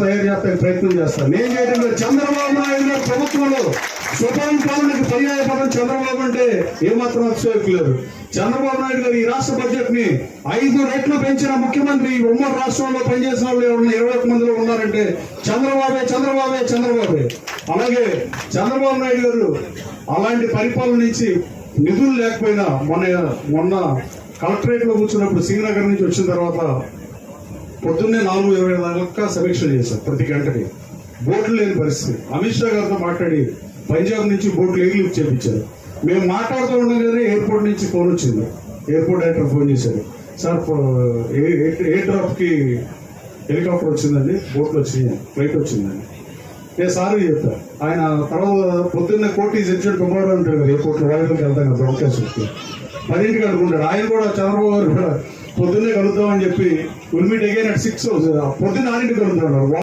తయారు చేస్తానికి ప్రయత్నం చేస్తాను. నేను చేయడం లేదు. చంద్రబాబు నాయుడు గారి ప్రభుత్వంలో సుపరం పాలనకి పర్యాయ పదం చంద్రబాబు అంటే ఏమాత్రం అతిశయోక్తి. చంద్రబాబు నాయుడు గారు ఈ రాష్ట్ర బడ్జెట్ ని 5 రెట్లు పెంచిన ముఖ్యమంత్రి. ఉమ్మడి రాష్ట్రంలో పనిచేసిన వాళ్ళు ఎవరన్నా 21 మందిలో ఉన్నారంటే చంద్రబాబే. అలాగే చంద్రబాబు నాయుడు గారు అలాంటి పరిపాలన నుంచి నిధులు లేకపోయినా మొన్న కలెక్టరేట్ లో కూర్చున్నప్పుడు సింగనగర్ నుంచి వచ్చిన తర్వాత పొద్దున్నే 4:20 దాకా సమీక్షలు చేశారు. ప్రతి గంటకి బోట్లు లేని పరిస్థితి. అమిత్ షా గారితో మాట్లాడి పంజాబ్ నుంచి బోట్లు ఎయిర్లిఫ్ట్ చేయించారు. మేము మాట్లాడుతూ ఉండగానే ఎయిర్పోర్ట్ నుంచి ఫోన్ వచ్చింది. ఎయిర్పోర్ట్ డైరెక్టర్ ఫోన్ చేశారు, సార్ ఎయిర్ డ్రాప్ కి హెలికాప్టర్ వచ్చిందండి, బోట్లు వచ్చినాయి, ఫ్లైట్ వచ్చిందండి. నేను సార్ చెప్పారు. ఆయన తర్వాత పొద్దున్నే కోటి సెంచురీ కుమార్ ఉంటాడు కదా ఎయిర్పోర్ట్ లో, వాయిదాకి వెళ్తాం కదా బ్రాడ్కాస్ట్కి 10ంటికి అనుకుంటాడు. ఆయన కూడా చంద్రబాబు గారు కూడా పొద్దున్నే కలుద్దామని చెప్పి విల్ మీట్ అగైన్ at 6 పొద్దున్న 6ంటికి కలుద్దాం.